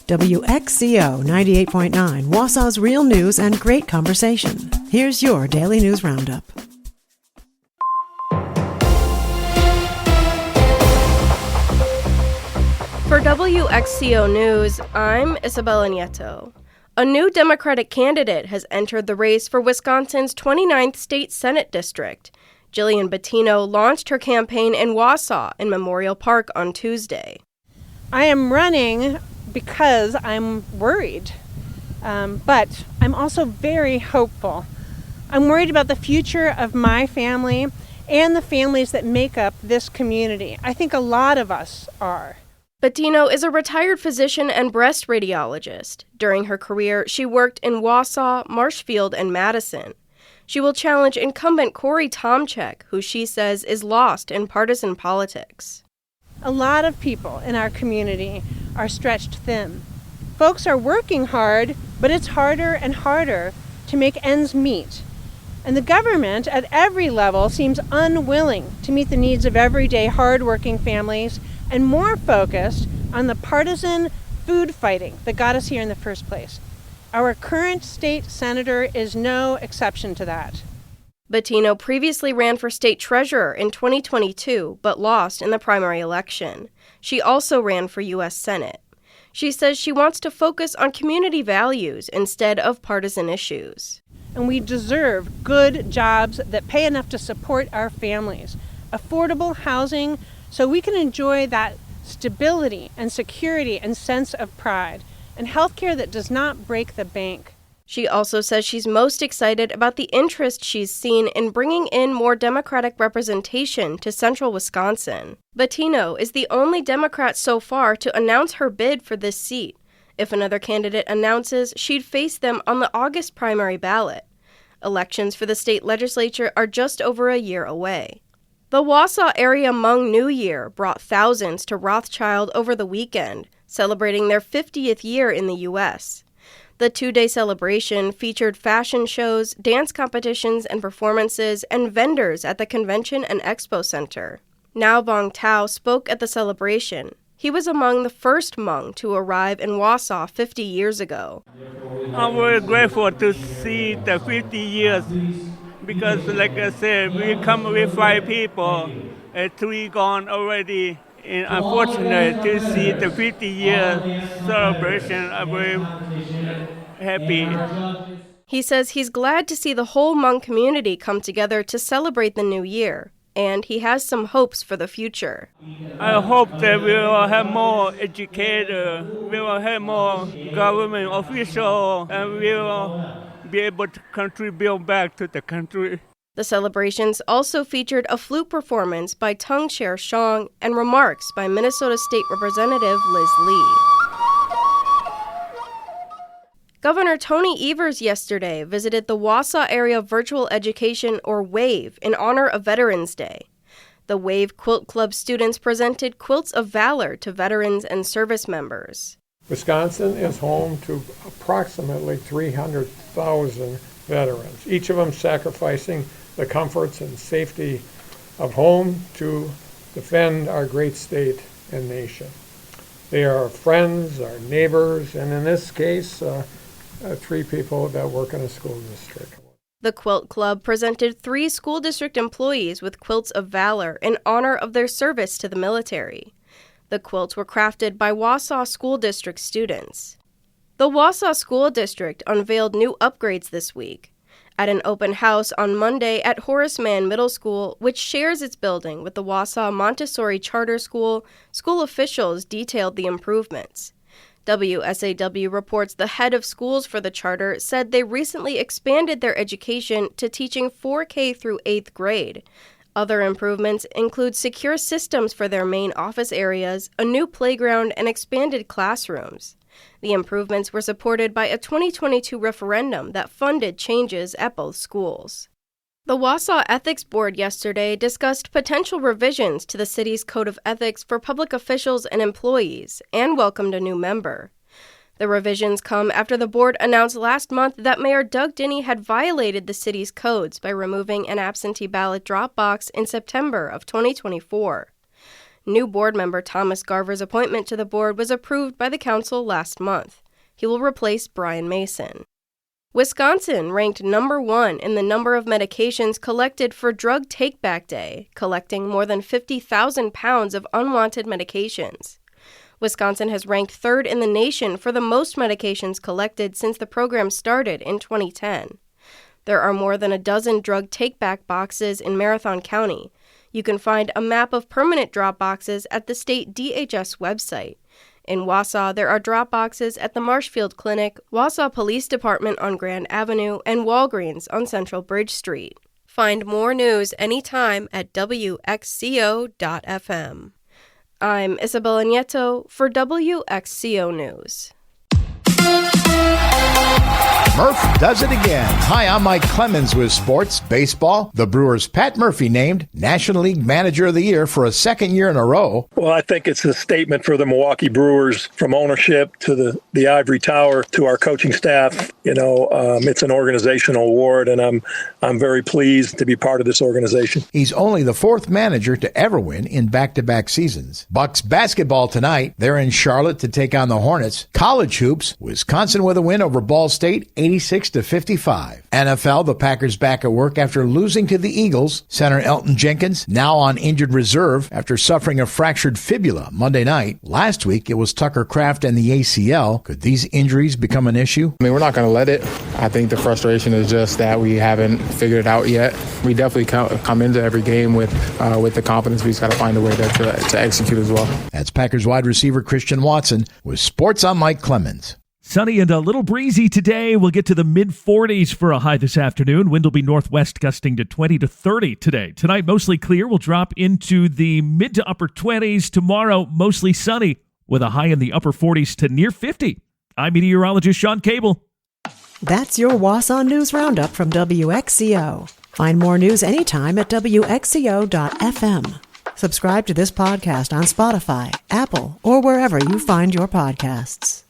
WXCO 98.9, Wausau's real news and great conversation. Here's your Daily News Roundup. For WXCO News, I'm Isabella Nieto. A new Democratic candidate has entered the race for Wisconsin's 29th State Senate District. Jillian Bettino launched her campaign in Wausau in Memorial Park on Tuesday. I am running because I'm worried, but I'm also very hopeful. I'm worried about the future of my family and the families that make up this community. I think a lot of us are. Bettino is a retired physician and breast radiologist. During her career, she worked in Wausau, Marshfield, and Madison. She will challenge incumbent Corey Tomczyk, who she says is lost in partisan politics. A lot of people in our community are stretched thin. Folks are working hard, but it's harder and harder to make ends meet. And the government at every level seems unwilling to meet the needs of everyday hardworking families and more focused on the partisan food fighting that got us here in the first place. Our current state senator is no exception to that. Bettino previously ran for state treasurer in 2022, but lost in the primary election. She also ran for U.S. Senate. She says she wants to focus on community values instead of partisan issues. And we deserve good jobs that pay enough to support our families, affordable housing so we can enjoy that stability and security and sense of pride, and healthcare that does not break the bank. She also says she's most excited about the interest she's seen in bringing in more Democratic representation to central Wisconsin. Bettino is the only Democrat so far to announce her bid for this seat. If another candidate announces, she'd face them on the August primary ballot. Elections for the state legislature are just over a year away. The Wausau area Hmong New Year brought thousands to Rothschild over the weekend, celebrating their 50th year in the U.S. The two-day celebration featured fashion shows, dance competitions and performances, and vendors at the Convention and Expo Center. Now Bong Tao spoke at the celebration. He was among the first Hmong to arrive in Wausau 50 years ago. I'm very grateful to see the 50 years because, like I said, we come with 5 people, and 3 gone already. And unfortunate to see the 50-year celebration. I'm very happy. He says he's glad to see the whole Hmong community come together to celebrate the new year, and he has some hopes for the future. I hope that we will have more educators, we will have more government officials, and we will be able to contribute back to the country. The celebrations also featured a flute performance by Tung Cher Shong and remarks by Minnesota State Representative Liz Lee. Governor Tony Evers yesterday visited the Wausau Area Virtual Education, or WAVE, in honor of Veterans Day. The WAVE Quilt Club students presented quilts of valor to veterans and service members. Wisconsin is home to approximately 300,000 veterans, each of them sacrificing the comforts and safety of home to defend our great state and nation. They are our friends, our neighbors, and in this case, 3 people that work in a school district. The Quilt Club presented 3 school district employees with quilts of valor in honor of their service to the military. The quilts were crafted by Wausau School District students. The Wausau School District unveiled new upgrades this week. At an open house on Monday at Horace Mann Middle School, which shares its building with the Wausau Montessori Charter School, school officials detailed the improvements. WSAW reports the head of schools for the charter said they recently expanded their education to teaching 4K through 8th grade. Other improvements include secure systems for their main office areas, a new playground, and expanded classrooms. The improvements were supported by a 2022 referendum that funded changes at both schools. The Wausau Ethics Board yesterday discussed potential revisions to the city's Code of Ethics for public officials and employees and welcomed a new member. The revisions come after the board announced last month that Mayor Doug Dinney had violated the city's codes by removing an absentee ballot drop box in September of 2024. New board member Thomas Garver's appointment to the board was approved by the council last month. He will replace Brian Mason. Wisconsin ranked number 1 in the number of medications collected for Drug Take-Back Day, collecting more than 50,000 pounds of unwanted medications. Wisconsin has ranked 3rd in the nation for the most medications collected since the program started in 2010. There are more than a dozen drug take-back boxes in Marathon County. You can find a map of permanent drop boxes at the state DHS website. In Wausau, there are drop boxes at the Marshfield Clinic, Wausau Police Department on Grand Avenue, and Walgreens on Central Bridge Street. Find more news anytime at WXCO.FM. I'm Isabella Nieto for WXCO News. Murph does it again. Hi, I'm Mike Clemens with Sports Baseball. The Brewers' Pat Murphy named National League Manager of the Year for a second year in a row. Well, I think it's a statement for the Milwaukee Brewers, from ownership to the Ivory Tower to our coaching staff. It's an organizational award, and I'm very pleased to be part of this organization. He's only the 4th manager to ever win in back-to-back seasons. Bucks basketball tonight. They're in Charlotte to take on the Hornets. College hoops, Wisconsin with a win over Ball State, 86-55. NFL, the Packers back at work after losing to the Eagles. Center Elton Jenkins now on injured reserve after suffering a fractured fibula Monday night. Last week, it was Tucker Kraft and the ACL. Could these injuries become an issue? We're not going to let it. I think the frustration is just that we haven't figured it out yet. We definitely come into every game with the confidence. We just got to find a way to execute as well. That's Packers wide receiver Christian Watson with Sports. I'm Mike Clemens. Sunny and a little breezy today. We'll get to the mid-40s for a high this afternoon. Wind will be northwest gusting to 20 to 30 today. Tonight, mostly clear. We'll drop into the mid to upper 20s. Tomorrow, mostly sunny with a high in the upper 40s to near 50. I'm meteorologist Sean Cable. That's your Wausau News Roundup from WXCO. Find more news anytime at WXCO.FM. Subscribe to this podcast on Spotify, Apple, or wherever you find your podcasts.